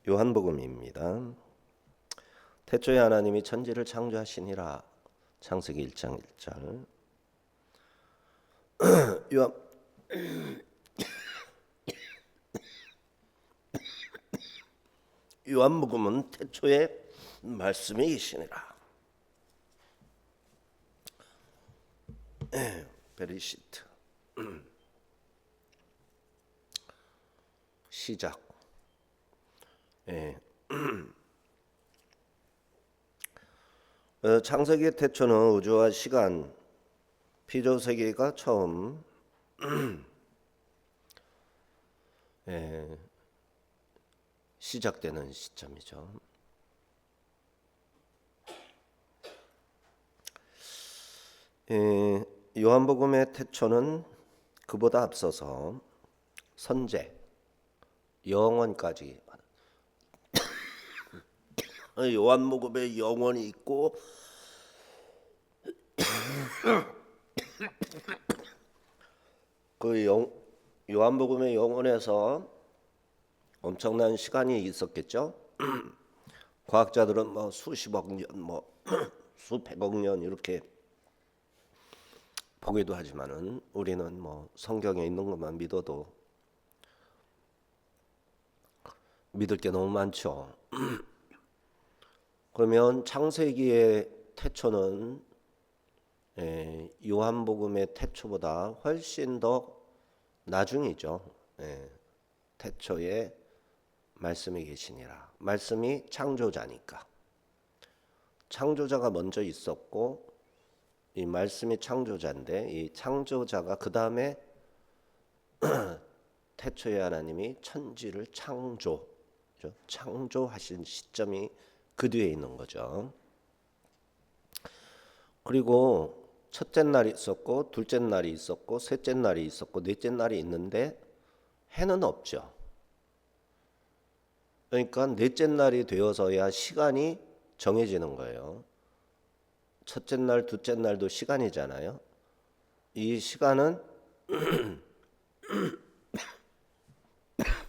요한복음입니다. 태초에 하나님이 천지를 창조하시니라. 창세기 1장 1절. 요한복음은 태초에 말씀이 계시니라. 베리시트. 시작. 창세기의 태초는 우주와 시간, 피조세계가 처음 시작되는 시점이죠. 요한복음의 태초는 그보다 앞서서 선제, 영원까지 요한복음에 영원이 있고 요한복음의 영원에서 엄청난 시간이 있었겠죠. 과학자들은 뭐 수십억 년, 뭐 수백억 년 이렇게 보기도 하지만은 우리는 뭐 성경에 있는 것만 믿어도 믿을 게 너무 많죠. 그러면 창세기의 태초는 요한복음의 태초보다 훨씬 더 나중이죠. 태초에 말씀이 계시니라. 말씀이 창조자니까. 창조자가 먼저 있었고 이 말씀이 창조자인데 이 창조자가 그 다음에 태초에 하나님이 천지를 창조하신 시점이 그 뒤에 있는 거죠. 그리고 첫째 날이 있었고 둘째 날이 있었고 셋째 날이 있었고 넷째 날이 있는데 해는 없죠. 그러니까 넷째 날이 되어서야 시간이 정해지는 거예요. 첫째 날, 둘째 날도 시간이잖아요. 이 시간은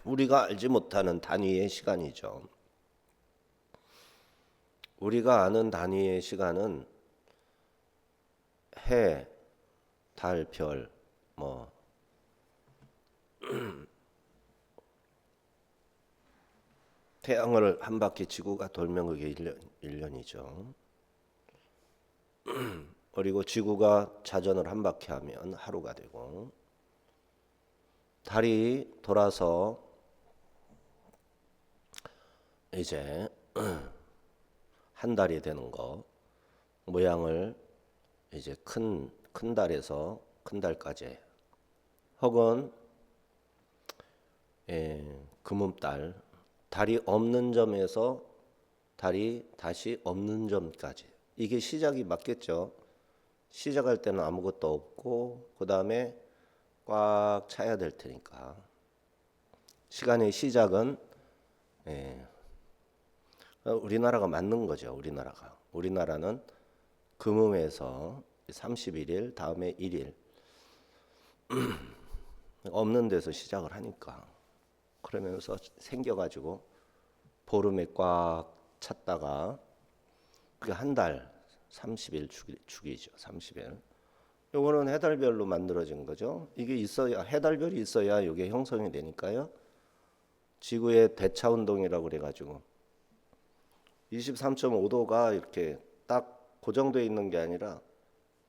우리가 알지 못하는 단위의 시간이죠. 우리가 아는 단위의 시간은 해, 달, 별, 태양을 한 바퀴 지구가 돌면 그게 1년이죠. 그리고 지구가 자전을 한 바퀴 하면 하루가 되고 달이 돌아서 이제 한 달이 되는 거 모양을 이제 큰 달에서 큰 달까지 혹은 금음달 달이 없는 점에서 달이 다시 없는 점까지 이게 시작이 맞겠죠. 시작할 때는 아무것도 없고 그 다음에 꽉 차야 될 테니까 시간의 시작은 우리나라가 맞는 거죠. 우리나라는 금음에서 31일 다음에 1일 없는 데서 시작을 하니까 그러면서 생겨가지고 보름에 꽉 찼다가 그게 한 달 30일 주기죠. 30일. 요거는 해달별로 만들어진 거죠. 이게 있어야 해달별이 있어야 이게 형성이 되니까요. 지구의 대차 운동이라고 그래가지고 23.5도가 이렇게 딱 고정되어 있는 게 아니라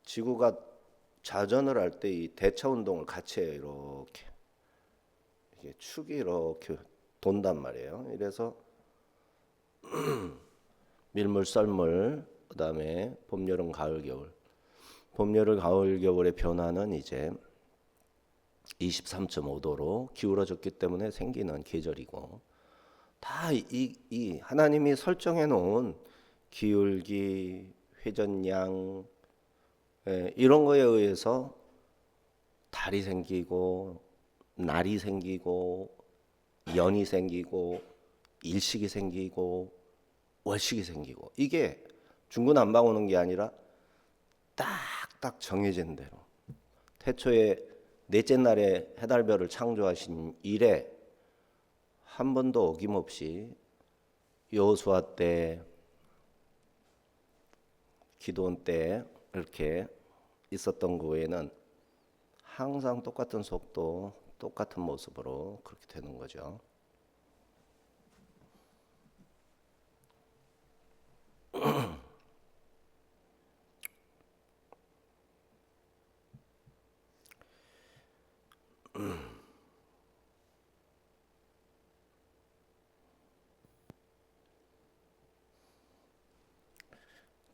지구가 자전을 할 때 이 대차 운동을 같이 해요. 이게 축이 이렇게 돈단 말이에요. 이래서 밀물, 썰물, 그다음에 봄, 여름, 가을, 겨울. 봄, 여름, 가을, 겨울의 변화는 이제 23.5도로 기울어졌기 때문에 생기는 계절이고 다 이 하나님이 설정해 놓은 기울기, 회전량 이런 거에 의해서 달이 생기고 날이 생기고 연이 생기고 일식이 생기고 월식이 생기고 이게 중구난방 오는 게 아니라 딱딱 정해진 대로 태초에 넷째 날에 해달별을 창조하신 이래 한 번도 어김없이 여호수아 때, 기드온 때 이렇게 있었던 그 외에는 항상 똑같은 속도, 똑같은 모습으로 그렇게 되는 거죠.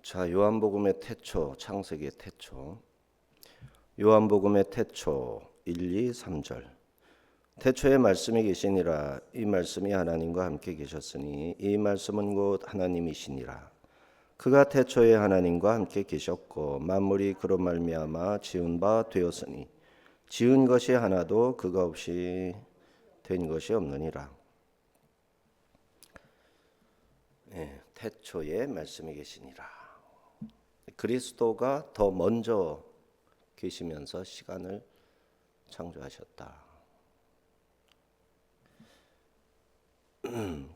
자, 요한복음의 태초, 창세기의 태초. 요한복음의 태초 1, 2, 3절. 태초에 말씀이 계시니라. 이 말씀이 하나님과 함께 계셨으니 이 말씀은 곧 하나님이시니라. 그가 태초에 하나님과 함께 계셨고 만물이 그로 말미암아 지은 바 되었으니 지은 것이 하나도 그가 없이 된 것이 없느니라. 태초에 말씀이 계시니라. 그리스도가 더 먼저 계시면서 시간을 창조하셨다.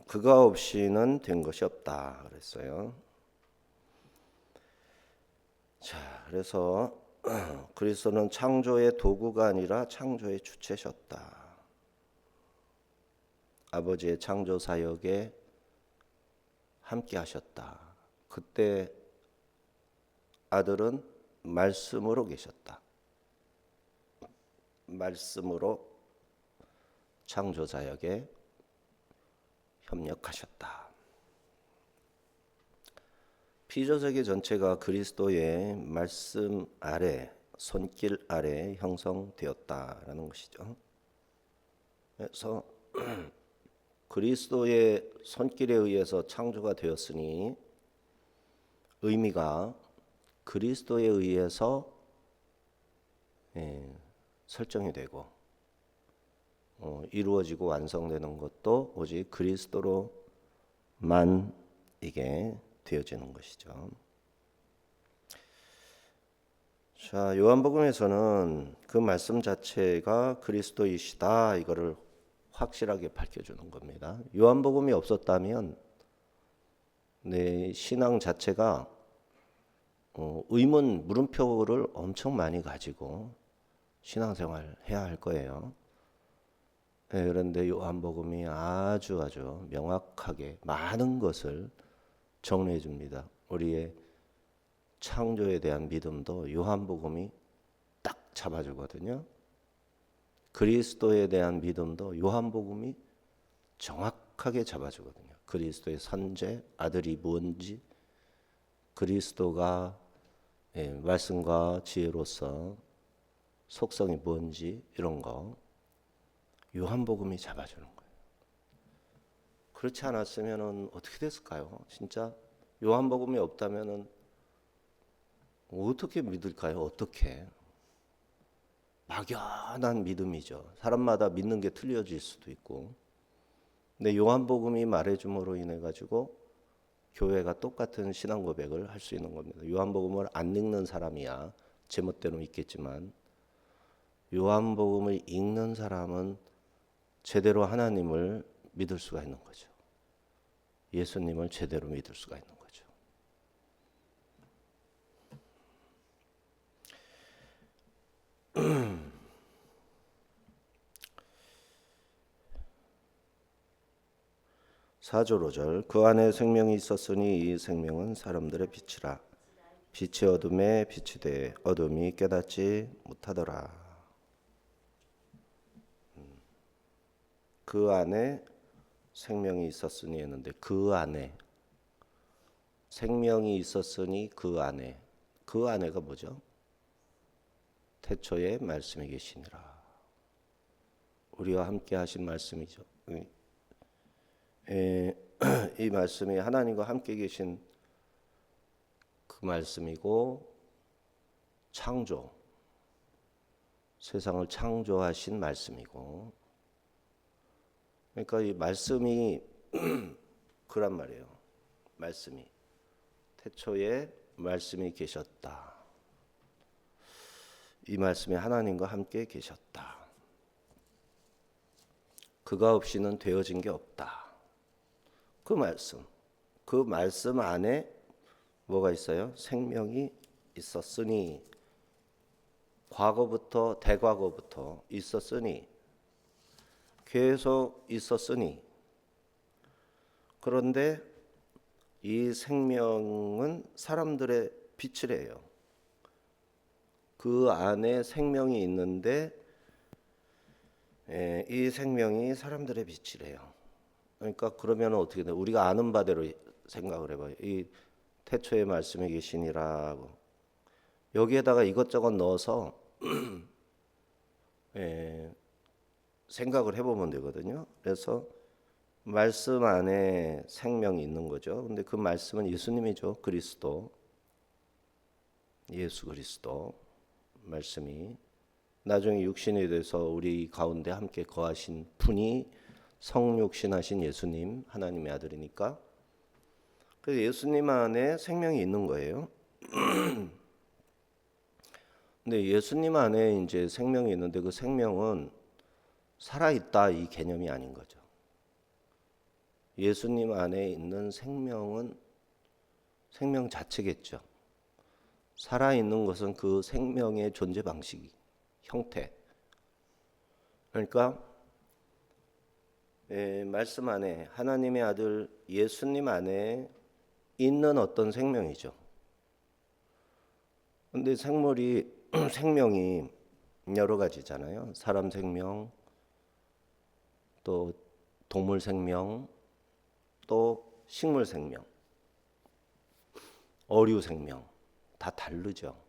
그가 없이는 된 것이 없다 그랬어요. 자, 그래서 그리스도는 창조의 도구가 아니라 창조의 주체셨다. 아버지의 창조 사역에 함께 하셨다. 그때 아들은 말씀으로 계셨다. 말씀으로 창조 사역에 협력하셨다. 피조세계 전체가 그리스도의 말씀 아래, 손길 아래 형성되었다라는 것이죠. 그래서 그리스도의 손길에 의해서 창조가 되었으니 의미가 그리스도에 의해서 설정이 되고 이루어지고 완성되는 것도 오직 그리스도로만 이게 되어지는 것이죠. 자, 요한복음에서는 그 말씀 자체가 그리스도이시다 이거를 확실하게 밝혀주는 겁니다. 요한복음이 없었다면 내 신앙 자체가 의문 물음표를 엄청 많이 가지고 신앙생활 해야 할 거예요. 그런데 요한복음이 아주 명확하게 많은 것을 정리해 줍니다. 우리의 창조에 대한 믿음도 요한복음이 딱 잡아주거든요. 그리스도에 대한 믿음도 요한복음이 정확하게 잡아주거든요. 그리스도의 선재, 아들이 뭔지, 그리스도가 말씀과 지혜로서 속성이 뭔지 이런 거 요한복음이 잡아주는 거예요. 그렇지 않았으면 어떻게 됐을까요? 진짜 요한복음이 없다면 어떻게 믿을까요? 어떻게? 막연한 믿음이죠. 사람마다 믿는 게 틀려질 수도 있고. 근데 요한복음이 말해줌으로 인해 가지고 교회가 똑같은 신앙 고백을 할 수 있는 겁니다. 요한복음을 안 읽는 사람이야 제멋대로 믿겠지만 요한복음을 읽는 사람은 제대로 하나님을 믿을 수가 있는 거죠. 예수님을 제대로 믿을 수가 있는 거죠. 사절 5절 그 안에 생명이 있었으니 이 생명은 사람들의 빛이라 빛이 어둠에 빛이 돼 어둠이 깨닫지 못하더라. 그 안에 생명이 있었으니 했는데 그 안에 생명이 있었으니 그 안에가 뭐죠? 태초에 말씀이 계시니라. 우리와 함께 하신 말씀이죠. 이 말씀이 하나님과 함께 계신 그 말씀이고 창조, 세상을 창조하신 말씀이고 그러니까 이 말씀이 그란 말이에요. 말씀이 태초에 말씀이 계셨다. 이 말씀이 하나님과 함께 계셨다. 그가 없이는 되어진 게 없다. 그 말씀 안에 뭐가 있어요? 생명이 있었으니, 과거부터 대과거부터 있었으니, 계속 있었으니. 그런데 이 생명은 사람들의 빛이래요. 그 안에 생명이 있는데 이 생명이 사람들의 빛이래요. 그러니까 그러면 어떻게 돼? 우리가 아는 바대로 생각을 해봐요. 이 태초에 말씀이 계시니라고 여기에다가 이것저것 넣어서 생각을 해보면 되거든요. 그래서 말씀 안에 생명이 있는 거죠. 근데 그 말씀은 예수님이죠. 그리스도, 예수 그리스도 말씀이 나중에 육신이 돼서 우리 가운데 함께 거하신 분이 성육신하신 예수님, 하나님의 아들이니까. 그래서 예수님 안에 생명이 있는 거예요. 근데 예수님 안에 이제 생명이 있는데 그 생명은 살아있다 이 개념이 아닌 거죠. 예수님 안에 있는 생명은 생명 자체겠죠. 살아있는 것은 그 생명의 존재 방식, 형태. 그러니까 말씀 안에 하나님의 아들 예수님 안에 있는 어떤 생명이죠. 근데 생명이 여러 가지잖아요. 사람 생명, 또 동물 생명, 또 식물 생명, 어류 생명 다 다르죠.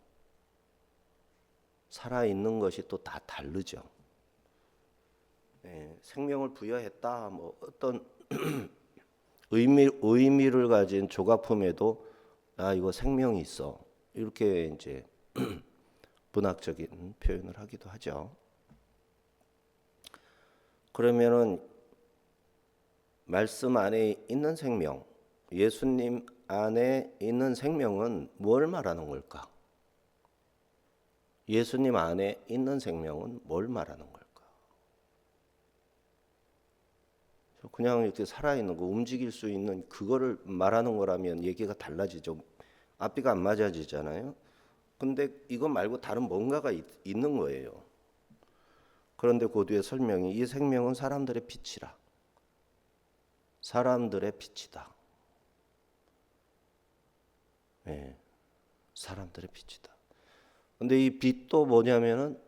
살아있는 것이 또 다 다르죠. 생명을 부여했다 뭐 어떤 의미를 가진 조각품에도 이거 생명이 있어 이렇게 이제 문학적인 표현을 하기도 하죠. 그러면은 말씀 안에 있는 생명, 예수님 안에 있는 생명은 뭘 말하는 걸까? 예수님 안에 있는 생명은 뭘 말하는 걸까? 그냥 이렇게 살아있는 거, 움직일 수 있는 그거를 말하는 거라면 얘기가 달라지죠. 앞뒤가 안 맞아지잖아요. 근데 이거 말고 다른 뭔가가 있는 거예요. 그런데 그 뒤에 설명이 이 생명은 사람들의 빛이라. 사람들의 빛이다. 네, 사람들의 빛이다. 근데 이 빛도 뭐냐면은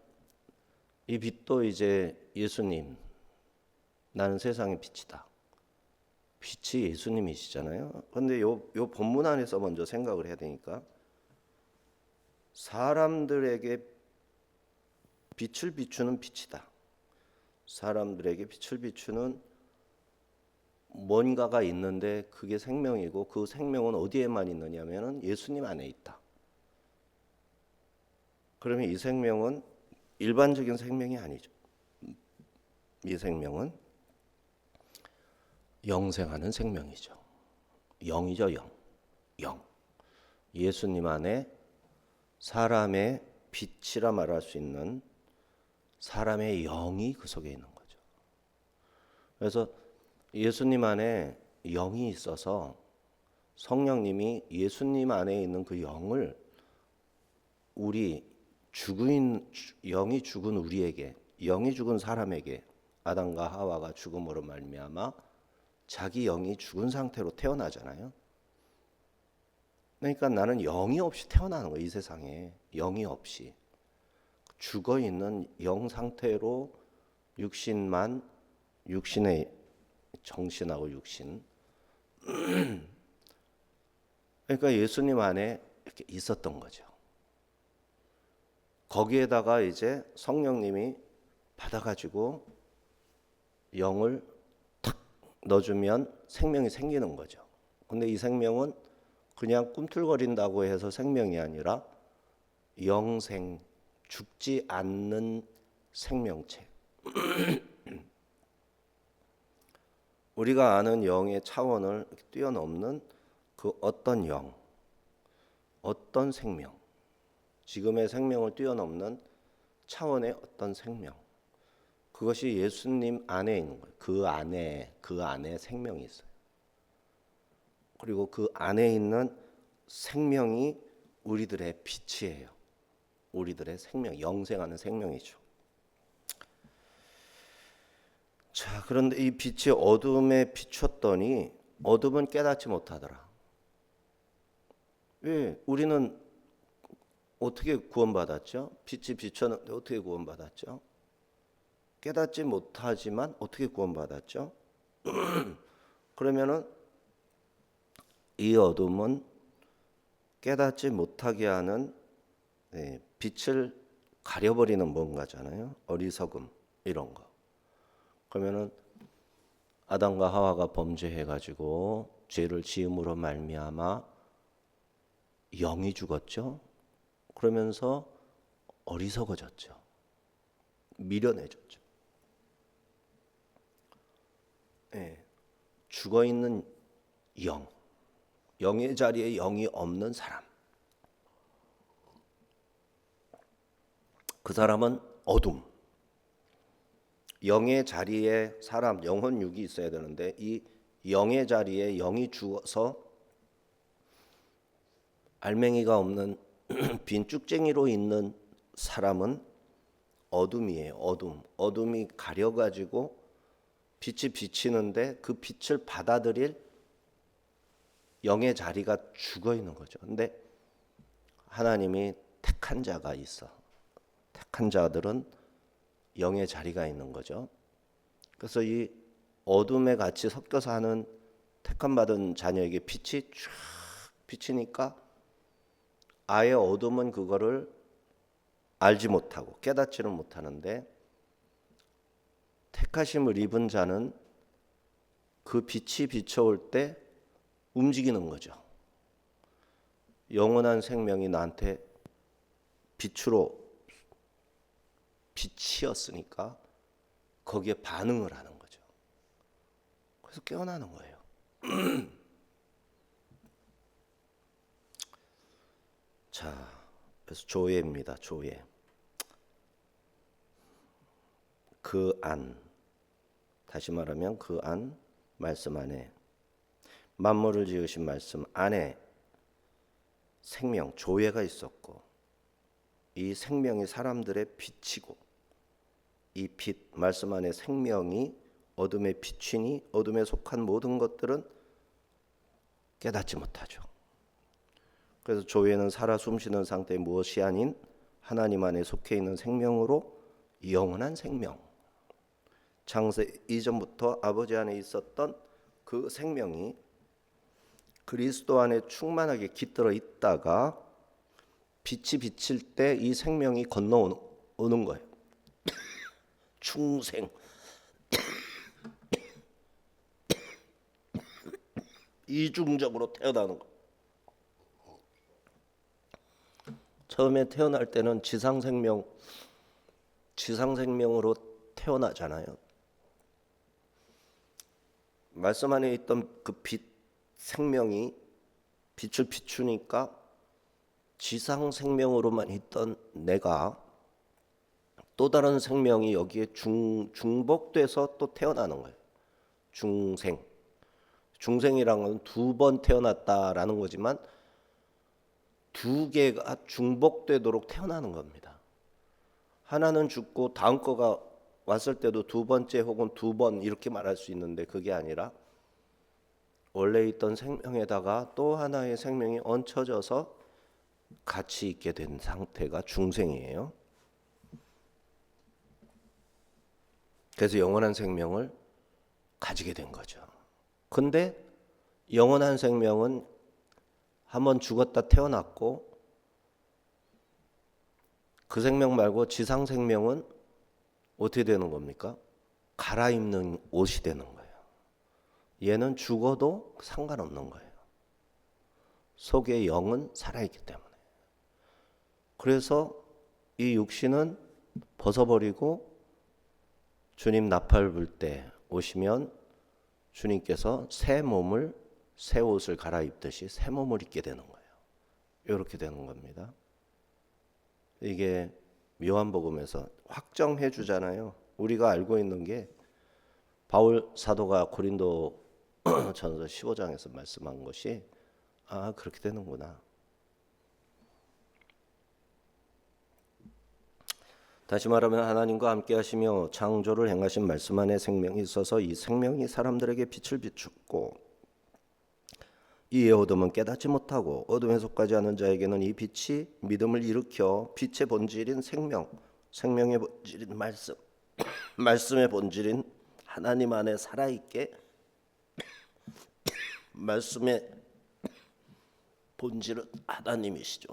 이 빛도 이제 예수님, 나는 세상의 빛이다. 빛이 예수님이시잖아요. 근데 요 본문 안에서 먼저 생각을 해야 되니까 사람들에게 빛을 비추는 빛이다. 사람들에게 빛을 비추는 뭔가가 있는데 그게 생명이고 그 생명은 어디에만 있느냐면은 예수님 안에 있다. 그러면 이 생명은 일반적인 생명이 아니죠. 이 생명은 영생하는 생명이죠. 영이죠, 영. 영. 예수님 안에 사람의 빛이라 말할 수 있는 사람의 영이 그 속에 있는 거죠. 그래서 예수님 안에 영이 있어서 성령님이 예수님 안에 있는 그 영을 영이 죽은 우리에게, 영이 죽은 사람에게 아담과 하와가 죽음으로 말미암아 자기 영이 죽은 상태로 태어나잖아요. 그러니까 나는 영이 없이 태어나는 거예요. 이 세상에 영이 없이 죽어 있는 영 상태로 육신의 정신하고 육신. 그러니까 예수님 안에 이렇게 있었던 거죠. 거기에다가 이제 성령님이 받아가지고 영을 탁 넣어주면 생명이 생기는 거죠. 근데 이 생명은 그냥 꿈틀거린다고 해서 생명이 아니라 영생, 죽지 않는 생명체. 우리가 아는 영의 차원을 뛰어넘는 그 어떤 영, 어떤 생명, 지금의 생명을 뛰어넘는 차원의 어떤 생명, 그것이 예수님 안에 있는 거예요. 그 안에 생명이 있어요. 그리고 그 안에 있는 생명이 우리들의 빛이에요. 우리들의 생명, 영생하는 생명이죠. 자, 그런데 이 빛이 어둠에 비췄더니 어둠은 깨닫지 못하더라. 왜? 우리는 어떻게 구원받았죠? 빛이 비쳤는데 어떻게 구원받았죠? 깨닫지 못하지만 어떻게 구원받았죠? 그러면은 이 어둠은 깨닫지 못하게 하는 빛을 가려버리는 뭔가잖아요. 어리석음 이런 거. 그러면은 아담과 하와가 범죄해가지고 죄를 지음으로 말미암아 영이 죽었죠. 그러면서 어리석어졌죠. 미련해졌죠. 죽어 있는 영의 자리에 영이 없는 사람. 그 사람은 어둠. 영의 자리에 사람, 영혼 육이 있어야 되는데 이 영의 자리에 영이 죽어서 알맹이가 없는 빈 쭉쟁이로 있는 사람은 어둠이에요. 어둠이 가려가지고 빛이 비치는데 그 빛을 받아들일 영의 자리가 죽어 있는 거죠. 근데 하나님이 택한 자가 있어. 택한 자들은 영의 자리가 있는 거죠. 그래서 이 어둠에 같이 섞여서 하는 택함 받은 자녀에게 빛이 쫙 비치니까 아예 어둠은 그거를 알지 못하고 깨닫지는 못하는데 택하심을 입은 자는 그 빛이 비춰올 때 움직이는 거죠. 영원한 생명이 나한테 빛이었으니까 거기에 반응을 하는 거죠. 그래서 깨어나는 거예요. 자, 그래서 조예입니다. 조예. 그 안, 다시 말하면 그 안, 말씀 안에 만물을 지으신 말씀 안에 생명, 조예가 있었고 이 생명이 사람들의 빛이고 이 빛, 말씀 안에 생명이 어둠에 비치니 어둠에 속한 모든 것들은 깨닫지 못하죠. 그래서 조예는 살아 숨쉬는 상태의 무엇이 아닌 하나님 안에 속해 있는 생명으로 영원한 생명, 창세 이전부터 아버지 안에 있었던 그 생명이 그리스도 안에 충만하게 깃들어 있다가 빛이 비칠 때 이 생명이 건너오는 거예요. 충생. 이중적으로 태어나는 거. 처음에 태어날 때는 지상생명으로 태어나잖아요. 말씀 안에 있던 그 빛 생명이 빛을 비추니까 지상생명으로만 있던 내가 또 다른 생명이 여기에 중복돼서 또 태어나는 거예요. 중생이란 건 두 번 태어났다라는 거지만 두 개가 중복되도록 태어나는 겁니다. 하나는 죽고 다음 거가 왔을 때도 두 번째 혹은 두 번 이렇게 말할 수 있는데 그게 아니라 원래 있던 생명에다가 또 하나의 생명이 얹혀져서 같이 있게 된 상태가 중생이에요. 그래서 영원한 생명을 가지게 된 거죠. 근데 영원한 생명은 한번 죽었다 태어났고 그 생명 말고 지상 생명은 어떻게 되는 겁니까? 갈아입는 옷이 되는 거예요. 얘는 죽어도 상관없는 거예요. 속의 영은 살아있기 때문에. 그래서 이 육신은 벗어버리고 주님 나팔 불 때 오시면 주님께서 새 옷을 갈아입듯이 새 몸을 입게 되는 거예요. 이렇게 되는 겁니다. 이게 요한복음에서 확정해 주잖아요. 우리가 알고 있는 게 바울 사도가 고린도 전서 15장에서 말씀한 것이 그렇게 되는구나. 다시 말하면 하나님과 함께 하시며 창조를 행하신 말씀 안에 생명이 있어서 이 생명이 사람들에게 빛을 비추고 이에 어둠은 깨닫지 못하고 어둠에 속하지 않은 자에게는 이 빛이 믿음을 일으켜 빛의 본질인 생명, 생명의 본질인 말씀, 말씀의 본질인 하나님 안에 살아있게 말씀의 본질은 하나님이시죠.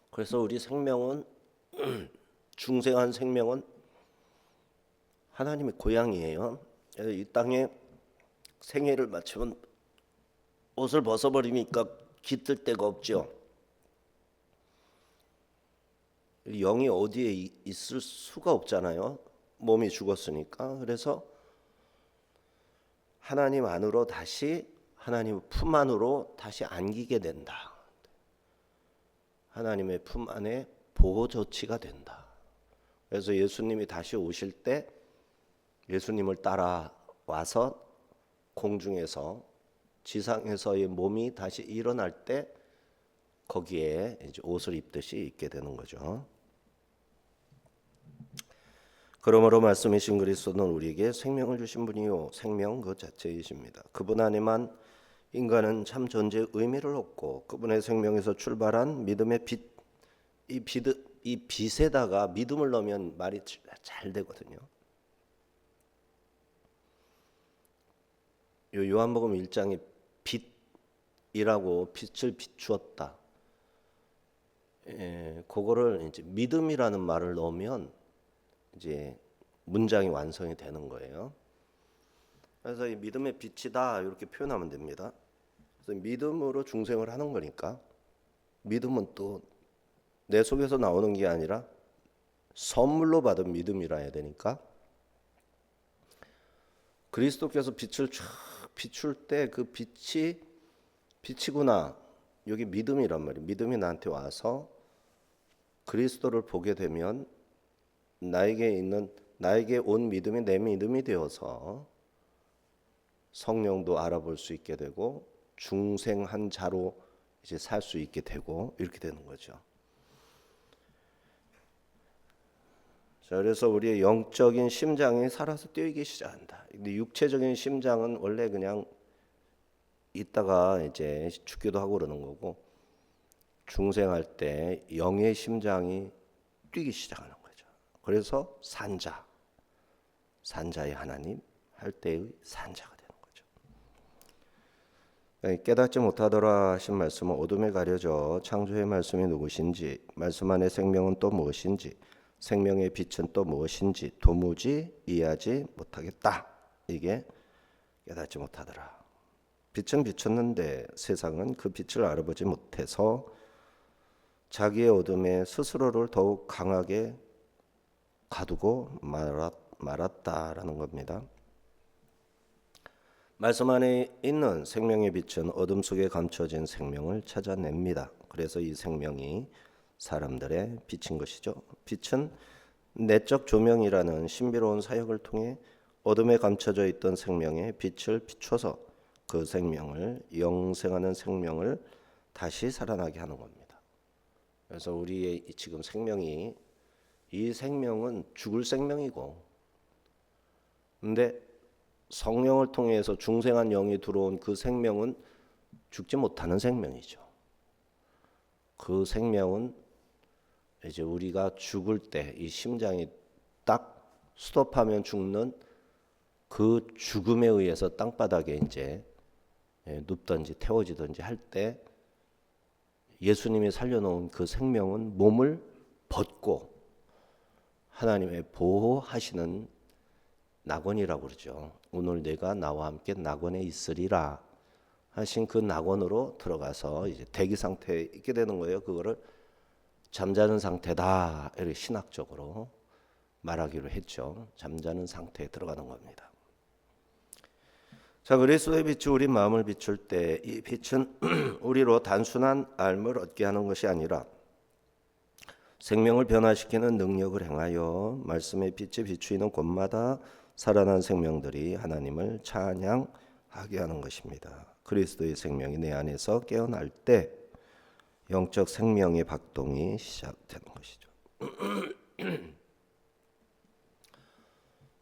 그래서 우리 생명은 중생한 생명은 하나님의 고향이에요. 이 땅에 생애를 마치면 옷을 벗어버리니까 깃들 데가 없죠. 영이 어디에 있을 수가 없잖아요. 몸이 죽었으니까. 그래서 하나님 안으로 다시 하나님 품 안으로 다시 안기게 된다. 하나님의 품 안에 보호 조치가 된다. 그래서 예수님이 다시 오실 때 예수님을 따라와서 공중에서 지상에서의 몸이 다시 일어날 때 거기에 이제 옷을 입듯이 입게 되는 거죠. 그러므로 말씀이신 그리스도는 우리에게 생명을 주신 분이요 생명 그 자체이십니다. 그분 안에만 인간은 참 존재의 의미를 얻고 그분의 생명에서 출발한 믿음의 빛, 이 빛에다가 믿음을 넣으면 말이 잘 되거든요. 요한복음 1장에 빛이라고 빛을 비추었다. 그거를 이제 믿음이라는 말을 넣으면 이제 문장이 완성이 되는 거예요. 그래서 이 믿음의 빛이다 이렇게 표현하면 됩니다. 그래서 믿음으로 중생을 하는 거니까 믿음은 또 내 속에서 나오는 게 아니라 선물로 받은 믿음이라 해야 되니까 그리스도께서 빛을 쫙 비출 때 그 빛이구나. 여기 믿음이란 말이에요. 믿음이 나한테 와서 그리스도를 보게 되면 나에게 온 믿음이 내 믿음이 되어서 성령도 알아볼 수 있게 되고 중생한 자로 이제 살 수 있게 되고 이렇게 되는 거죠. 자, 그래서 우리의 영적인 심장이 살아서 뛰기 시작한다. 근데 육체적인 심장은 원래 그냥 있다가 이제 죽기도 하고 그러는 거고 중생할 때 영의 심장이 뛰기 시작하는 거죠. 그래서 산자의 하나님 할 때의 산자가 되는 거죠. 깨닫지 못하더라 하신 말씀은 어둠에 가려져 창조의 말씀이 누구신지 말씀 안에 생명은 또 무엇인지 생명의 빛은 또 무엇인지 도무지 이해하지 못하겠다. 이게 깨닫지 못하더라. 빛은 비쳤는데 세상은 그 빛을 알아보지 못해서 자기의 어둠에 스스로를 더욱 강하게 가두고 말았다라는 겁니다. 말씀 안에 있는 생명의 빛은 어둠 속에 감춰진 생명을 찾아냅니다. 그래서 이 생명이 사람들의 빛인 것이죠. 빛은 내적 조명이라는 신비로운 사역을 통해 어둠에 감춰져 있던 생명의 빛을 비춰서 그 생명을 영생하는 생명을 다시 살아나게 하는 겁니다. 그래서 우리의 지금 생명이 이 생명은 죽을 생명이고 근데 성령을 통해서 중생한 영이 들어온 그 생명은 죽지 못하는 생명이죠. 그 생명은 이제 우리가 죽을 때 이 심장이 딱 스톱하면 죽는 그 죽음에 의해서 땅바닥에 이제 눕든지 태워지든지 할 때 예수님이 살려놓은 그 생명은 몸을 벗고 하나님의 보호하시는 낙원이라고 그러죠. 오늘 내가 나와 함께 낙원에 있으리라 하신 그 낙원으로 들어가서 이제 대기 상태에 있게 되는 거예요. 그거를 잠자는 상태다 이렇게 신학적으로 말하기로 했죠. 잠자는 상태에 들어가는 겁니다. 자, 그리스도의 빛이 우리 마음을 비출 때 이 빛은 우리로 단순한 알을 얻게 하는 것이 아니라 생명을 변화시키는 능력을 행하여 말씀의 빛에 비추이는 곳마다 살아난 생명들이 하나님을 찬양하게 하는 것입니다. 그리스도의 생명이 내 안에서 깨어날 때 영적 생명의 박동이 시작되는 것이죠.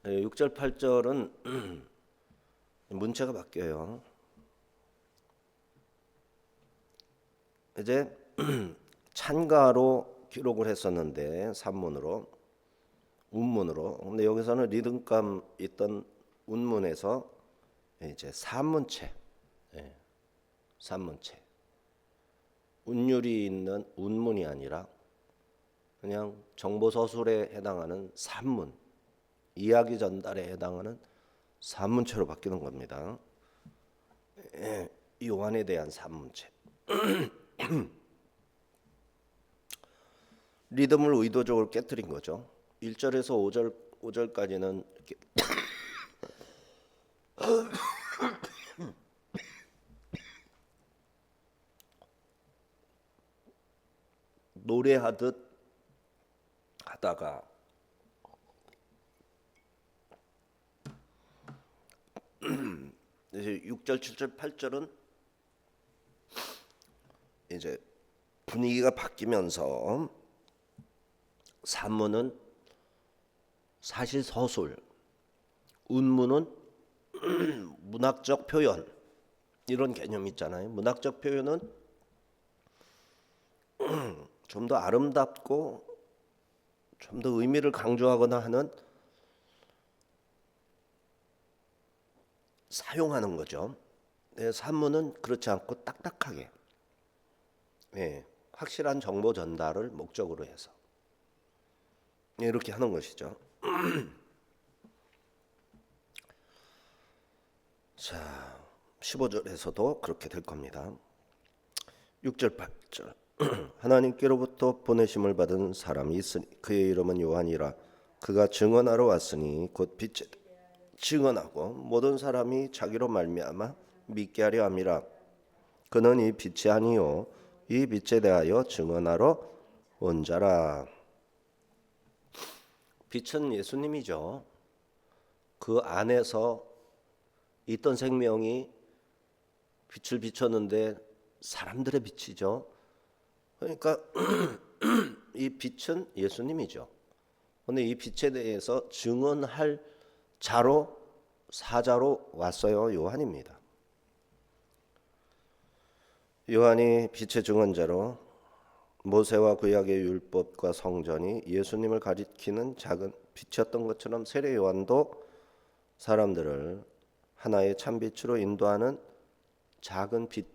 6절 8절은 문체가 바뀌어요. 이제 찬가로 기록을 했었는데 산문으로 운문으로. 근데 여기서는 리듬감 있던 운문에서 이제 산문체, 산문체. 운율이 있는 운문이 아니라 그냥 정보 서술에 해당하는 산문, 이야기 전달에 해당하는 산문체로 바뀌는 겁니다. 요한에 대한 산문체. 리듬을 의도적으로 깨뜨린 거죠. 1절에서 5절까지는 이렇게 노래하듯 하다가 이제 6절, 7절, 8절은 이제 분위기가 바뀌면서 산문은 사실 서술, 운문은 문학적 표현 이런 개념이 있잖아요. 문학적 표현은 좀 더 아름답고 좀 더 의미를 강조하거나 하는 사용하는 거죠. 산문은 그렇지 않고 딱딱하게 확실한 정보 전달을 목적으로 해서 이렇게 하는 것이죠. 자, 15절에서도 그렇게 될 겁니다. 6절 8절 하나님께로부터 보내심을 받은 사람이 있으니 그의 이름은 요한이라. 그가 증언하러 왔으니 곧 빛에 증언하고 모든 사람이 자기로 말미암아 믿게 하려 함이라. 그는 이 빛이 아니요 이 빛에 대하여 증언하러 온 자라. 빛은 예수님이죠. 그 안에서 있던 생명이 빛을 비췄는데 사람들의 빛이죠. 그러니까 이 빛은 예수님이죠. 근데 이 빛에 대해서 증언할 자로 사자로 왔어요. 요한입니다. 요한이 빛의 증언자로 모세와 구약의 율법과 성전이 예수님을 가리키는 작은 빛이었던 것처럼 세례 요한도 사람들을 하나의 참빛으로 인도하는 작은 빛,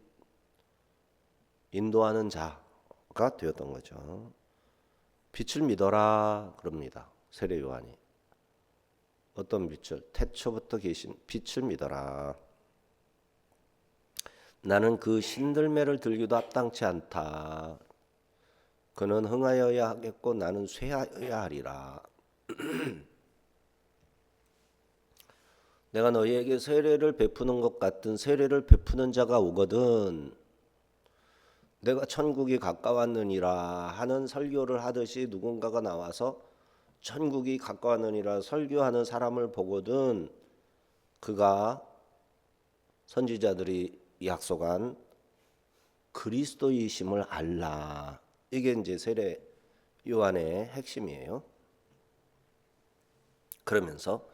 인도하는 자가 되었던 거죠. 빛을 믿어라 그럽니다. 세례 요한이. 어떤 빛을? 태초부터 계신 빛을 믿어라. 나는 그 신들매를 들기도 합당치 않다. 그는 흥하여야 하겠고 나는 쇠하여야 하리라. 내가 너희에게 세례를 베푸는 것 같은 세례를 베푸는 자가 오거든 내가 천국이 가까웠느니라 하는 설교를 하듯이 누군가가 나와서 천국이 가까웠느니라 설교하는 사람을 보거든 그가 선지자들이 약속한 그리스도이심을 알라. 이게 이제 세례 요한의 핵심이에요. 그러면서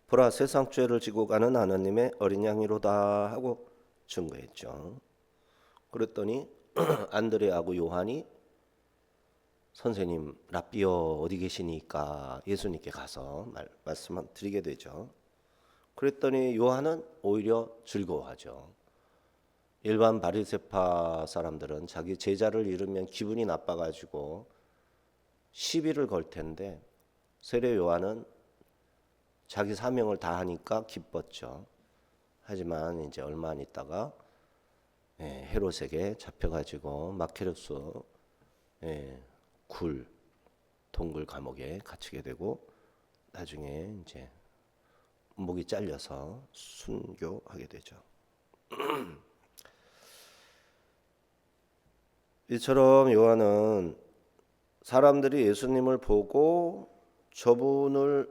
보라 세상 죄를 지고 가는 하나님의 어린 양이로다 하고 증거했죠. 그랬더니 안드레하고 요한이 선생님 랍비여 어디 계시니까 예수님께 가서 말씀 드리게 되죠. 그랬더니 요한은 오히려 즐거워하죠. 일반 바리새파 사람들은 자기 제자를 잃으면 기분이 나빠가지고 시비를 걸 텐데 세례 요한은 자기 사명을 다하니까 기뻤죠. 하지만 이제 얼마 안 있다가 헤롯에게 잡혀가지고 마케르스 굴 동굴 감옥에 갇히게 되고 나중에 이제 목이 잘려서 순교하게 되죠. 이처럼 요한은 사람들이 예수님을 보고 저분을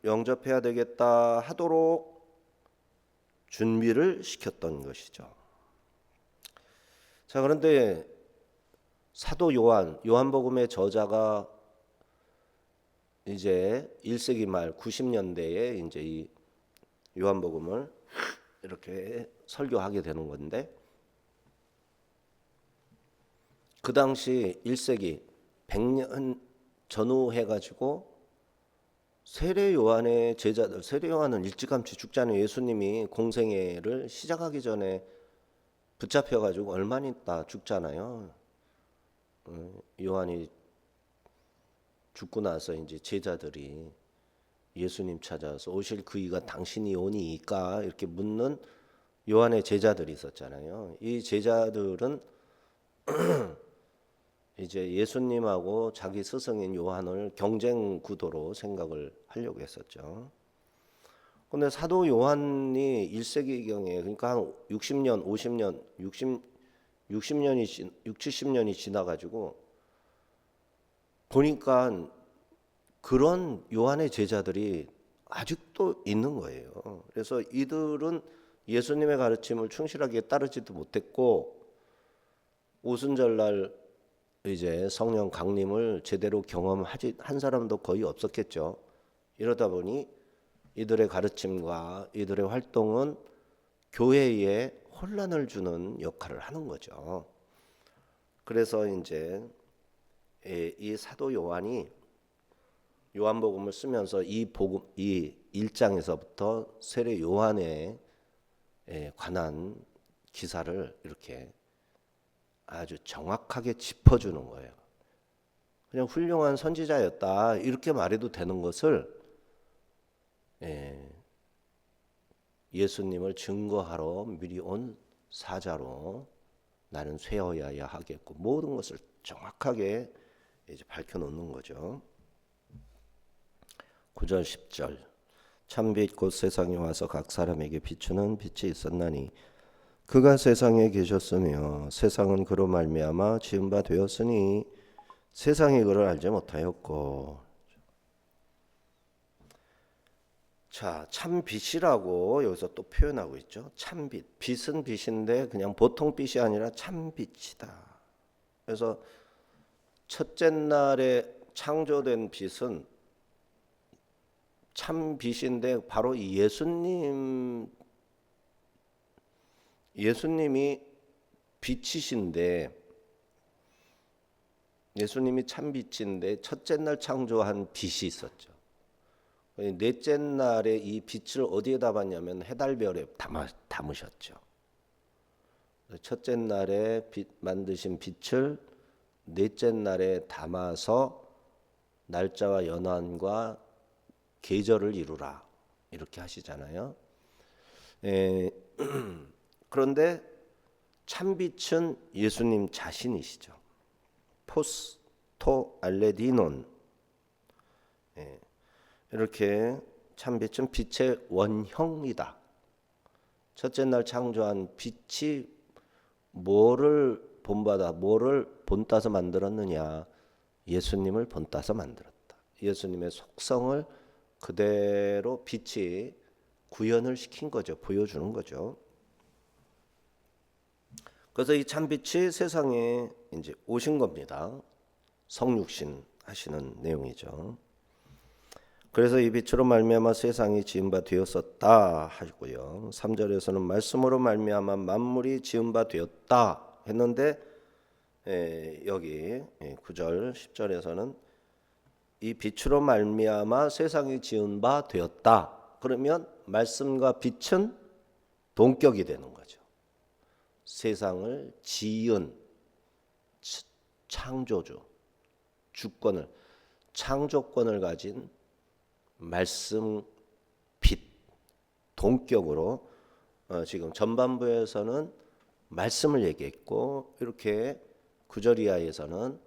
영접해야 되겠다 하도록 준비를 시켰던 것이죠. 자, 그런데 사도 요한복음의 저자가 이제 1세기 말 90년대에 이제 이 요한복음을 이렇게 설교하게 되는 건데, 그 당시 1세기 100년 전후 해가지고 세례 요한의 제자들, 세례 요한은 일찌감치 죽잖아요. 예수님이 공생애를 시작하기 전에 붙잡혀가지고 얼마 있다 죽잖아요. 요한이 죽고 나서 이제 제자들이 예수님 찾아서 오실 그이가 당신이 오니까 이렇게 묻는 요한의 제자들이 있었잖아요. 이 제자들은 이제 예수님하고 자기 스승인 요한을 경쟁 구도로 생각을 하려고 했었죠. 근데 사도 요한이 1세기경에, 그러니까 한 60년, 50년, 60년이 70년이 지나가지고 보니까 그런 요한의 제자들이 아직도 있는 거예요. 그래서 이들은 예수님의 가르침을 충실하게 따르지도 못했고, 오순절날 이제 성령 강림을 제대로 경험하지 한 사람도 거의 없었겠죠. 이러다 보니 이들의 가르침과 이들의 활동은 교회에 혼란을 주는 역할을 하는 거죠. 그래서 이제 이 사도 요한이 요한복음을 쓰면서 이 1장에서부터 세례 요한에 관한 기사를 이렇게 아주 정확하게 짚어주는 거예요. 그냥 훌륭한 선지자였다 이렇게 말해도 되는 것을 예수님을 증거하러 미리 온 사자로 나는 쇠어야 하겠고, 모든 것을 정확하게 이제 밝혀놓는 거죠. 9절 10절 참빛 곧 세상에 와서 각 사람에게 비추는 빛이 있었나니 그가 세상에 계셨으며 세상은 그로 말미암아 지은 바 되었으니 세상이 그를 알지 못하였고. 자, 참빛이라고 여기서 또 표현하고 있죠. 참빛. 빛은 빛인데 그냥 보통 빛이 아니라 참빛이다. 그래서 첫째 날에 창조된 빛은 참빛인데 바로 이 예수님이 빛이신데, 예수님이 참빛인데 첫째 날 창조한 빛이 있었죠. 넷째 날에 이 빛을 어디에 담았냐면 해달별에 담으셨죠. 첫째 날에 만드신 빛을 넷째 날에 담아서 날짜와 연한과 계절을 이루라 이렇게 하시잖아요. 그런데 참빛은 예수님 자신이시죠. 포스토 알레디논. 이렇게 참빛은 빛의 원형이다. 첫째 날 창조한 빛이 뭐를 본따서 만들었느냐? 예수님을 본따서 만들었다. 예수님의 속성을 그대로 빛이 구현을 시킨 거죠. 보여주는 거죠. 그래서 이 참빛이 세상에 이제 오신 겁니다. 성육신 하시는 내용이죠. 그래서 이 빛으로 말미암아 세상이 지은 바 되었었다 하고요. 3절에서는 말씀으로 말미암아 만물이 지은 바 되었다 했는데, 여기 9절 10절에서는 이 빛으로 말미암아 세상이 지은 바 되었다. 그러면 말씀과 빛은 동격이 되는 거죠. 세상을 지은 창조주, 주권을, 창조권을 가진 말씀, 빛, 동격으로 지금 전반부에서는 말씀을 얘기했고, 이렇게 9절 이하에서는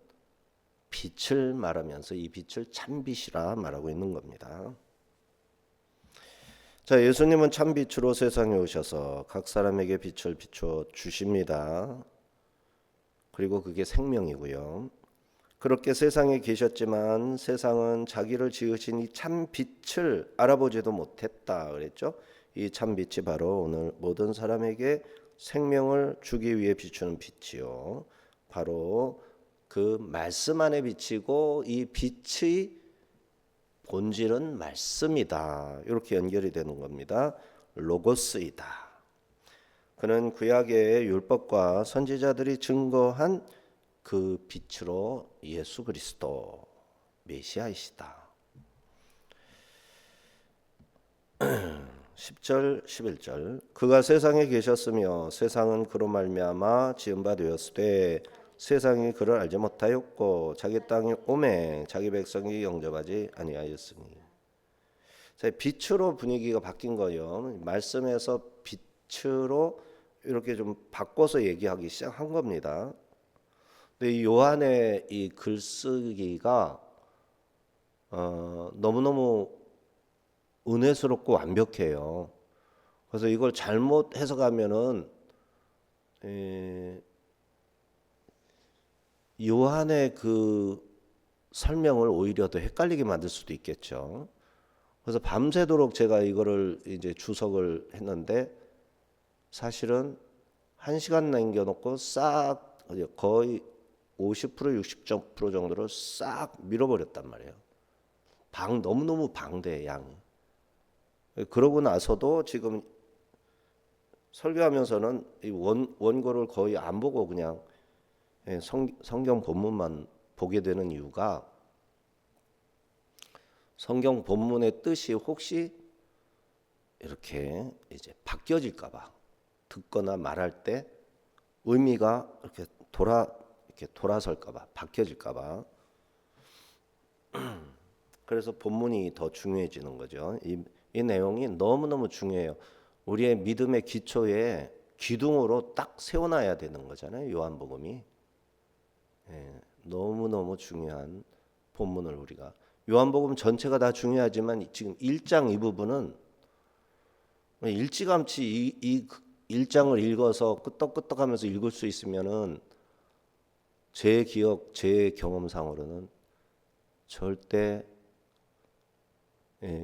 빛을 말하면서 이 빛을 참빛이라 말하고 있는 겁니다. 자, 예수님은 참빛으로 세상에 오셔서 각 사람에게 빛을 비춰 주십니다. 그리고 그게 생명이고요. 그렇게 세상에 계셨지만 세상은 자기를 지으신 이 참 빛을 알아보지도 못했다 그랬죠. 이 참 빛이 바로 오늘 모든 사람에게 생명을 주기 위해 비추는 빛이요. 바로 그 말씀 안에 비치고 이 빛의 본질은 말씀이다. 이렇게 연결이 되는 겁니다. 로고스이다. 그는 구약의 율법과 선지자들이 증거한 그 빛으로 예수 그리스도 메시아이시다. 10절 11절 그가 세상에 계셨으며 세상은 그로 말미암아 지은 바 되었으되 세상이 그를 알지 못하였고 자기 땅에 오매 자기 백성이 영접하지 아니하였으니. 빛으로 분위기가 바뀐 거예요. 말씀에서 빛으로 이렇게 좀 바꿔서 얘기하기 시작한 겁니다. 근데 이 요한의 이 글쓰기가 너무너무 은혜스럽고 완벽해요. 그래서 이걸 잘못 해석하면은 요한의 그 설명을 오히려 더 헷갈리게 만들 수도 있겠죠. 그래서 밤새도록 제가 이거를 이제 주석을 했는데 사실은 1시간 남겨놓고 싹 거의 50% 60% 정도를 싹 밀어버렸단 말이에요. 너무너무 방대해 양이. 그러고 나서도 지금 설교하면서는 이 원고를 거의 안 보고 그냥 성경 본문만 보게 되는 이유가 성경 본문의 뜻이 혹시 이렇게 이제 바뀌어질까봐 듣거나 말할 때 의미가 이렇게 돌아설까봐 바뀌어질까봐 그래서 본문이 더 중요해지는 거죠. 이 내용이 너무너무 중요해요. 우리의 믿음의 기초에 기둥으로 딱 세워놔야 되는 거잖아요. 요한복음이. 너무너무 중요한 본문을 우리가 요한복음 전체가 다 중요하지만 지금 1장 이 부분은 일찌감치 이 1장을 읽어서 끄떡끄떡하면서 읽을 수 있으면은 제 기억, 제 경험상으로는 절대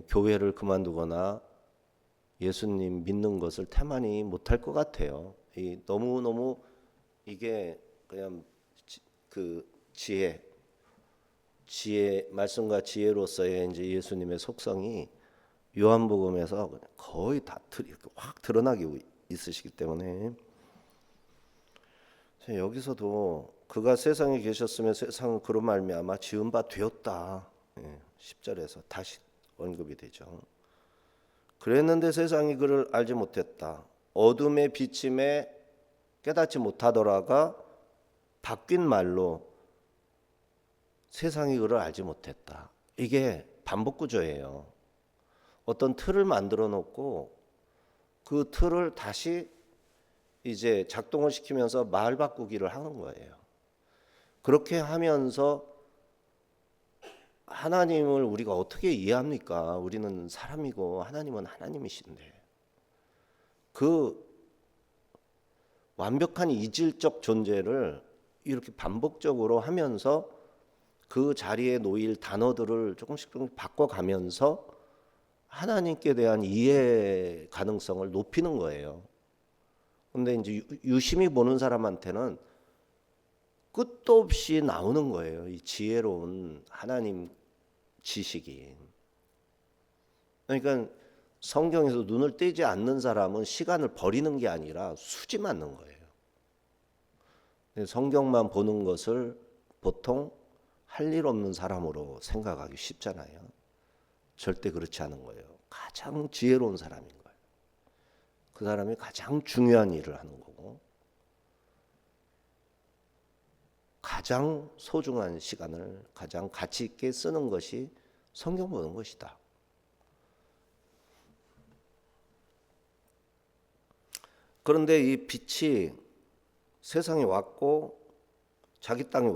교회를 그만두거나 예수님 믿는 것을 태만히 못할 것 같아요. 너무너무 이게 그냥 그 지혜 말씀과 지혜로서의 이제 예수님의 속성이 요한복음에서 거의 다 이렇게 확 드러나게 있으시기 때문에 여기서도 그가 세상에 계셨으면 세상은 그로 말미암아 지은 바 되었다. 10절에서 다시 언급이 되죠. 그랬는데 세상이 그를 알지 못했다. 어둠의 비침에 깨닫지 못하더라가 바뀐 말로 세상이 그를 알지 못했다. 이게 반복 구조예요. 어떤 틀을 만들어 놓고 그 틀을 다시 이제 작동을 시키면서 말 바꾸기를 하는 거예요. 그렇게 하면서 하나님을 우리가 어떻게 이해합니까? 우리는 사람이고 하나님은 하나님이신데 그 완벽한 이질적 존재를 이렇게 반복적으로 하면서 그 자리에 놓일 단어들을 조금씩 바꿔가면서 하나님께 대한 이해 가능성을 높이는 거예요. 근데 이제 유심히 보는 사람한테는 끝도 없이 나오는 거예요. 이 지혜로운 하나님 지식이. 그러니까 성경에서 눈을 떼지 않는 사람은 시간을 버리는 게 아니라 수지 맞는 거예요. 성경만 보는 것을 보통 할 일 없는 사람으로 생각하기 쉽잖아요. 절대 그렇지 않은 거예요. 가장 지혜로운 사람인 거예요. 그 사람이 가장 중요한 일을 하는 거고 가장 소중한 시간을 가장 가치 있게 쓰는 것이 성경 보는 것이다. 그런데 이 빛이 세상에 왔고 자기 땅에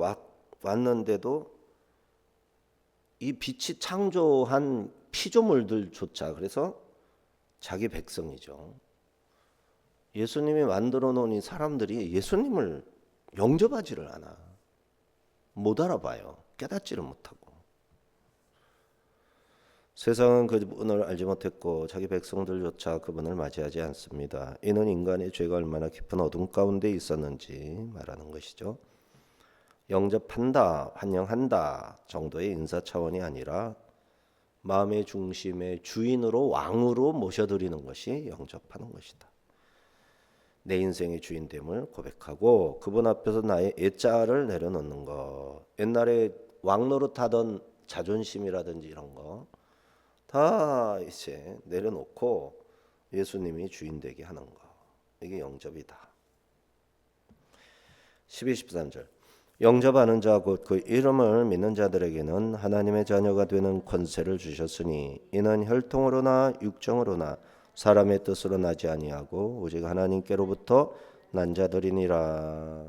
왔는데도 이 빛이 창조한 피조물들조차 그래서 자기 백성이죠. 예수님이 만들어 놓은 이 사람들이 예수님을 영접하지를 않아. 못 알아봐요. 깨닫지를 못하고. 세상은 그분을 알지 못했고 자기 백성들조차 그분을 맞이하지 않습니다. 이는 인간의 죄가 얼마나 깊은 어둠 가운데 있었는지 말하는 것이죠. 영접한다, 환영한다 정도의 인사 차원이 아니라 마음의 중심의 주인으로 왕으로 모셔드리는 것이 영접하는 것이다. 내 인생의 주인됨을 고백하고 그분 앞에서 나의 애자를 내려놓는 것. 옛날에 왕노릇하던 자존심이라든지 이런 거 다 이제 내려놓고 예수님이 주인 되게 하는 거. 이게 영접이다. 12, 13절. 영접하는 자 곧 그 이름을 믿는 자들에게는 하나님의 자녀가 되는 권세를 주셨으니 이는 혈통으로나 육정으로나 사람의 뜻으로 나지 아니하고 오직 하나님께로부터 난 자들이니라.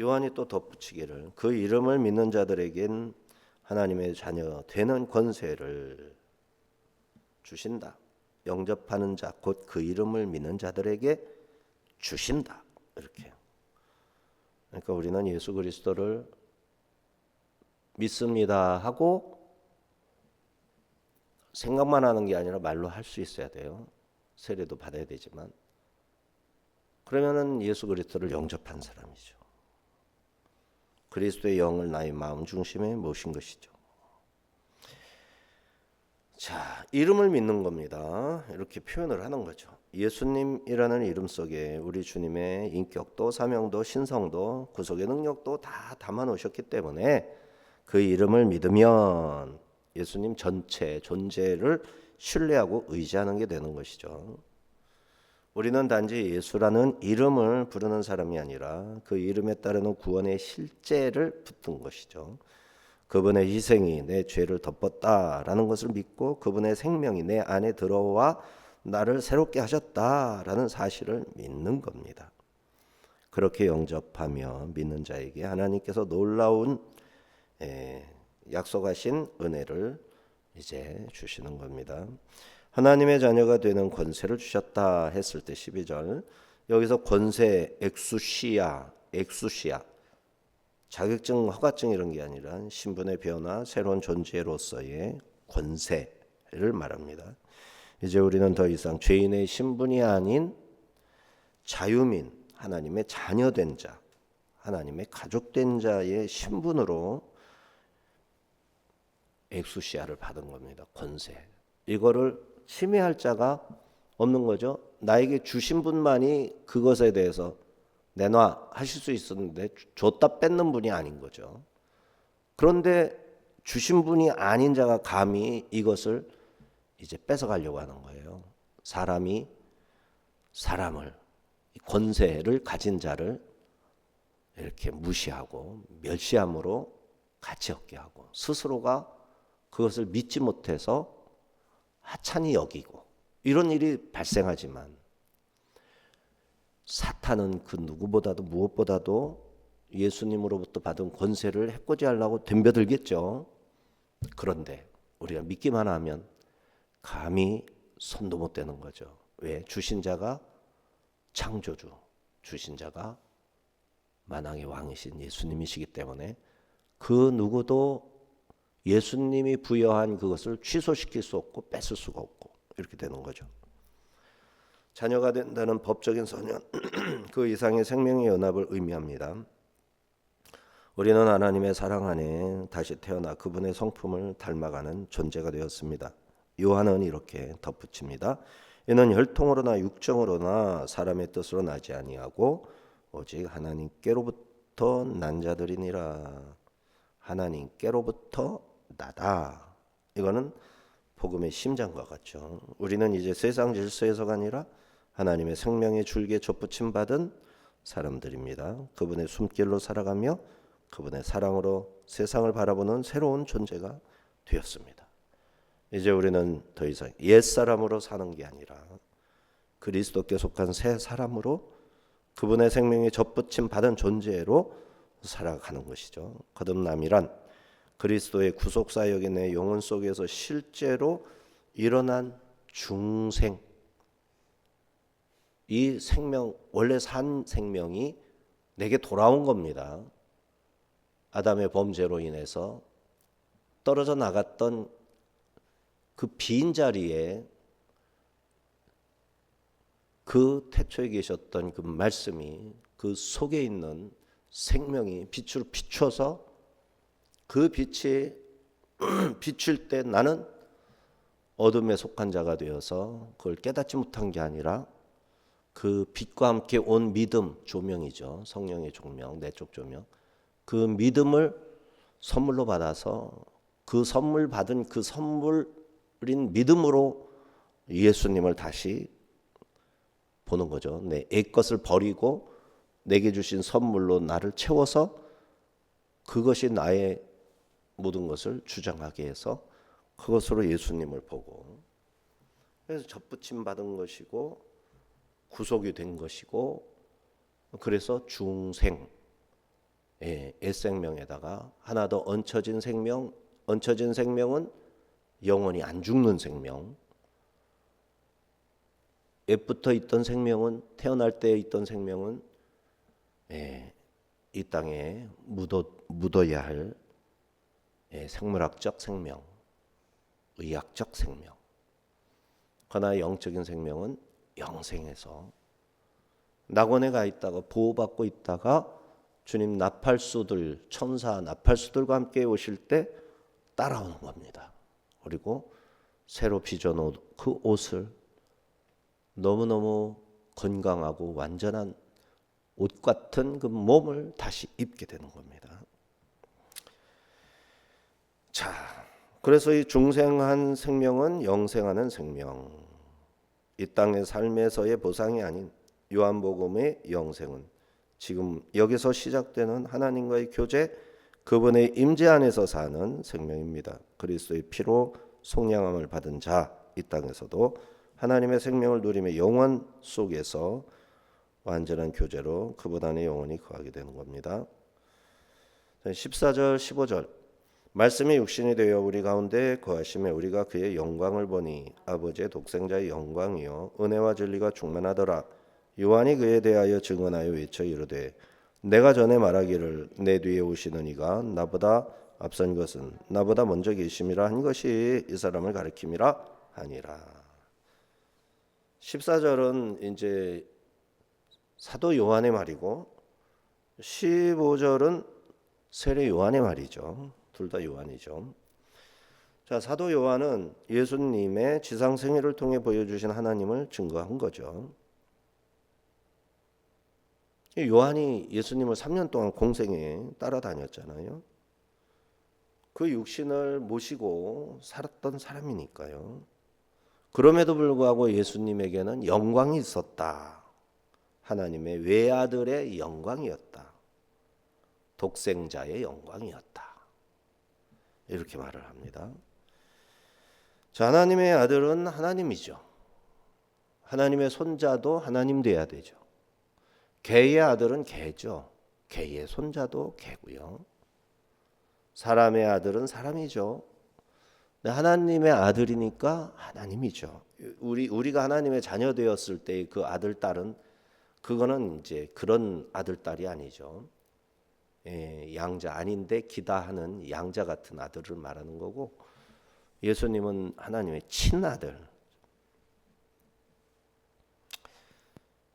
요한이 또 덧붙이기를 그 이름을 믿는 자들에겐 하나님의 자녀 되는 권세를 주신다. 영접하는 자 곧 그 이름을 믿는 자들에게 주신다. 이렇게. 그러니까 우리는 예수 그리스도를 믿습니다 하고 생각만 하는 게 아니라 말로 할 수 있어야 돼요. 세례도 받아야 되지만 그러면은 예수 그리스도를 영접한 사람이죠. 그리스도의 영을 나의 마음 중심에 모신 것이죠. 자, 이름을 믿는 겁니다. 이렇게 표현을 하는 거죠. 예수님이라는 이름 속에 우리 주님의 인격도 사명도 신성도 구속의 능력도 다 담아 놓으셨기 때문에 그 이름을 믿으면 예수님 전체 존재를 신뢰하고 의지하는 게 되는 것이죠. 우리는 단지 예수라는 이름을 부르는 사람이 아니라 그 이름에 따르는 구원의 실제를 붙든 것이죠. 그분의 희생이 내 죄를 덮었다라는 것을 믿고 그분의 생명이 내 안에 들어와 나를 새롭게 하셨다라는 사실을 믿는 겁니다. 그렇게 영접하며 믿는 자에게 하나님께서 놀라운 약속하신 은혜를 이제 주시는 겁니다. 하나님의 자녀가 되는 권세를 주셨다 했을 때 12절 여기서 권세 엑수시아 자격증 허가증 이런 게 아니라 신분의 변화 새로운 존재로서의 권세를 말합니다. 이제 우리는 더 이상 죄인의 신분이 아닌 자유민 하나님의 자녀된 자 하나님의 가족된 자의 신분으로 엑수시아를 받은 겁니다. 권세 이거를 침해할 자가 없는 거죠. 나에게 주신 분만이 그것에 대해서 내놔 하실 수 있었는데 줬다 뺏는 분이 아닌 거죠. 그런데 주신 분이 아닌 자가 감히 이것을 이제 뺏어가려고 하는 거예요. 사람이 사람을 권세를 가진 자를 이렇게 무시하고 멸시함으로 가치 없게 하고 스스로가 그것을 믿지 못해서 하찮이 여기고 이런 일이 발생하지만 사탄은 그 누구보다도 무엇보다도 예수님으로부터 받은 권세를 해코지하려고 덤벼들겠죠. 그런데 우리가 믿기만 하면 감히 손도 못 대는 거죠. 왜? 주신 자가 창조주, 주신 자가 만왕의 왕이신 예수님이시기 때문에 그 누구도 예수님이 부여한 그것을 취소시킬 수 없고 뺏을 수가 없고 이렇게 되는 거죠. 자녀가 된다는 법적인 선언 그 이상의 생명의 연합을 의미합니다. 우리는 하나님의 사랑 안에 다시 태어나 그분의 성품을 닮아가는 존재가 되었습니다. 요한은 이렇게 덧붙입니다. 이는 혈통으로나 육정으로나 사람의 뜻으로 나지 아니하고 오직 하나님께로부터 난 자들이니라. 하나님께로부터 나다. 이거는 복음의 심장과 같죠. 우리는 이제 세상 질서에서가 아니라 하나님의 생명의 줄기에 접붙임 받은 사람들입니다. 그분의 숨길로 살아가며 그분의 사랑으로 세상을 바라보는 새로운 존재가 되었습니다. 이제 우리는 더 이상 옛사람으로 사는 게 아니라 그리스도께 속한 새 사람으로 그분의 생명에 접붙임 받은 존재로 살아가는 것이죠. 거듭남이란 그리스도의 구속사역의 내 영혼 속에서 실제로 일어난 중생 이 생명 원래 산 생명이 내게 돌아온 겁니다. 아담의 범죄로 인해서 떨어져 나갔던 그 빈 자리에 그 태초에 계셨던 그 말씀이, 그 속에 있는 생명이 빛으로 비춰서 그 빛이 비출 때 나는 어둠에 속한 자가 되어서 그걸 깨닫지 못한 게 아니라 그 빛과 함께 온 믿음, 조명이죠. 성령의 조명, 내적 조명. 그 믿음을 선물로 받아서 그 선물 받은 그 선물인 믿음으로 예수님을 다시 보는 거죠. 내 것을 버리고 내게 주신 선물로 나를 채워서 그것이 나의 모든 것을 주장하게 해서 그것으로 예수님을 보고, 그래서 접붙임 받은 것이고 구속이 된 것이고, 그래서 중생, 애생명에다가 하나 더 얹혀진 생명, 얹혀진 생명은 영원히 안 죽는 생명. 옛부터 있던 생명은, 태어날 때 있던 생명은 이 땅에 묻어야 할 생물학적 생명, 의학적 생명. 그러나 영적인 생명은 영생에서 낙원에 가 있다가 보호받고 있다가 주님 나팔수들, 천사 나팔수들과 함께 오실 때 따라오는 겁니다. 그리고 새로 빚어놓은 그 옷을 너무너무 건강하고 완전한 옷 같은 그 몸을 다시 입게 되는 겁니다. 자, 그래서 이 중생한 생명은 영생하는 생명, 이 땅의 삶에서의 보상이 아닌 요한복음의 영생은 지금 여기서 시작되는 하나님과의 교제, 그분의 임재 안에서 사는 생명입니다. 그리스도의 피로 속량함을 받은 자, 이 땅에서도 하나님의 생명을 누리며 영원 속에서 완전한 교제로 그분 안에 영원히 거하게 되는 겁니다. 14절 15절 말씀이 육신이 되어 우리 가운데 거하심에 우리가 그의 영광을 보니 아버지의 독생자의 영광이요 은혜와 진리가 충만하더라. 요한이 그에 대하여 증언하여 외쳐 이르되 내가 전에 말하기를 내 뒤에 오시는 이가 나보다 앞선 것은 나보다 먼저 계심이라 한 것이 이 사람을 가리킴이라 하니라. 14절은 이제 사도 요한의 말이고 15절은 세례 요한의 말이죠. 둘 다 요한이죠. 자, 사도 요한은 예수님의 지상 생애를 통해 보여주신 하나님을 증거한 거죠. 요한이 예수님을 3년 동안 공생에 따라다녔잖아요. 그 육신을 모시고 살았던 사람이니까요. 그럼에도 불구하고 예수님에게는 영광이 있었다. 하나님의 외아들의 영광이었다. 독생자의 영광이었다. 이렇게 말을 합니다. 자, 하나님의 아들은 하나님이죠. 하나님의 손자도 하나님 돼야 되죠. 개의 아들은 개죠. 개의 손자도 개고요. 사람의 아들은 사람이죠. 하나님의 아들이니까 하나님이죠. 우리가 하나님의 자녀 되었을 때 그 아들 딸은 그거는 이제 그런 아들 딸이 아니죠. 양자 아닌데 기다하는 양자 같은 아들을 말하는 거고, 예수님은 하나님의 친아들.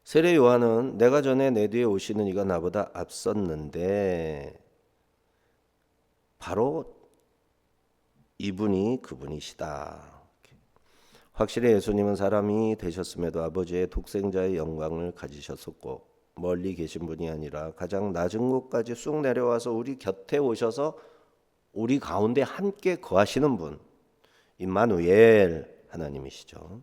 세례 요한은 내가 전에 내 뒤에 오시는 이가 나보다 앞섰는데 바로 이분이 그분이시다. 확실히 예수님은 사람이 되셨음에도 아버지의 독생자의 영광을 가지셨었고 멀리 계신 분이 아니라 가장 낮은 곳까지 쑥 내려와서 우리 곁에 오셔서 우리 가운데 함께 거하시는 분, 임마누엘 하나님이시죠.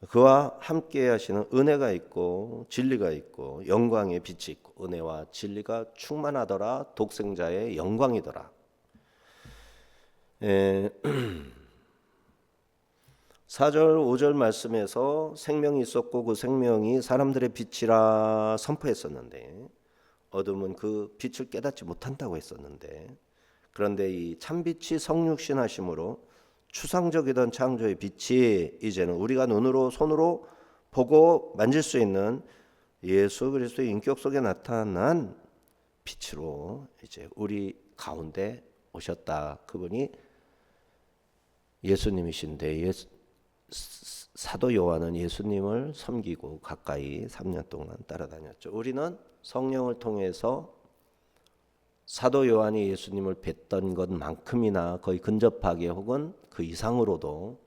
그와 함께 하시는 은혜가 있고 진리가 있고 영광의 빛이 있고 은혜와 진리가 충만하더라. 독생자의 영광이더라. 4절 5절 말씀에서 생명이 있었고 그 생명이 사람들의 빛이라 선포했었는데 어둠은 그 빛을 깨닫지 못한다고 했었는데, 그런데 이 참빛이 성육신 하심으로 추상적이던 창조의 빛이 이제는 우리가 눈으로 손으로 보고 만질 수 있는 예수 그리스도의 인격 속에 나타난 빛으로 이제 우리 가운데 오셨다. 그분이 예수님이신데 사도 요한은 예수님을 섬기고 가까이 3년 동안 따라다녔죠. 우리는 성령을 통해서 사도 요한이 예수님을 뵀던 것만큼이나 거의 근접하게 혹은 그 이상으로도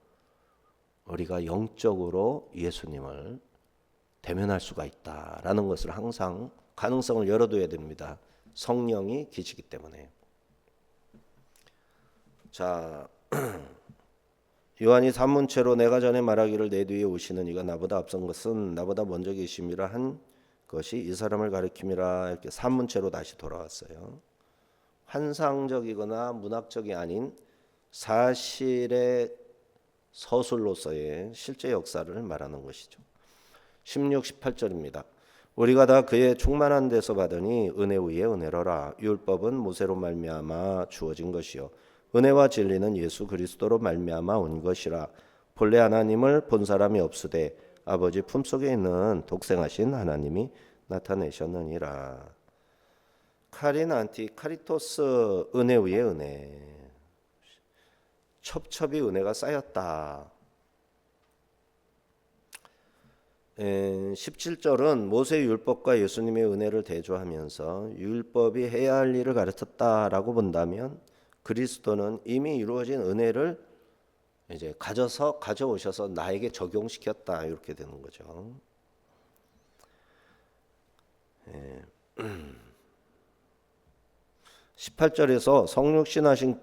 우리가 영적으로 예수님을 대면할 수가 있다라는 것을 항상 가능성을 열어둬야 됩니다. 성령이 계시기 때문에. 자, 요한이 산문체로 내가 전에 말하기를 내 뒤에 오시는 이가 나보다 앞선 것은 나보다 먼저 계심이라 한 것이 이 사람을 가리킴이라. 이렇게 산문체로 다시 돌아왔어요. 환상적이거나 문학적이 아닌 사실의 서술로서의 실제 역사를 말하는 것이죠. 16, 18절입니다. 우리가 다 그의 충만한 데서 받으니 은혜 위에 은혜로라. 율법은 모세로 말미암아 주어진 것이요 은혜와 진리는 예수 그리스도로 말미암아 온 것이라. 본래 하나님을 본 사람이 없으되 아버지 품속에 있는 독생하신 하나님이 나타내셨느니라. 카린 안티 카리토스, 은혜 위에 은혜. 첩첩이 은혜가 쌓였다. 17절은 모세 율법과 예수님의 은혜를 대조하면서 율법이 해야 할 일을 가르쳤다라고 본다면 그리스도는 이미 이루어진 은혜를 이제 가져오셔서 나에게 적용시켰다, 이렇게 되는 거죠. 18절에서 성육신하신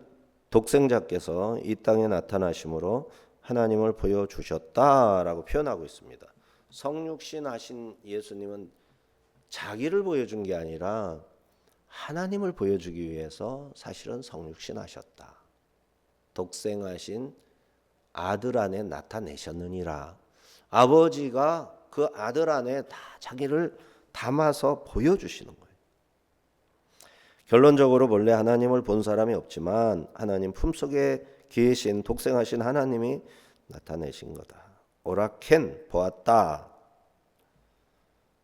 독생자께서 이 땅에 나타나심으로 하나님을 보여주셨다라고 표현하고 있습니다. 성육신하신 예수님은 자기를 보여준 게 아니라 하나님을 보여주기 위해서 사실은 성육신하셨다. 독생하신 아들 안에 나타내셨느니라. 아버지가 그 아들 안에 다 자기를 담아서 보여주시는 거예요. 결론적으로 본래 하나님을 본 사람이 없지만 하나님 품속에 계신 독생하신 하나님이 나타내신 거다. 오라켄, 보았다.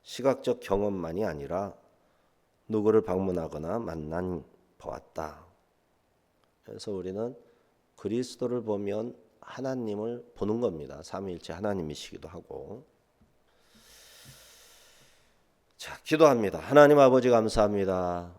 시각적 경험만이 아니라 누구를 방문하거나 만난 보았다. 그래서 우리는 그리스도를 보면 하나님을 보는 겁니다. 삼위일체 하나님이시기도 하고. 자, 기도합니다. 하나님 아버지 감사합니다.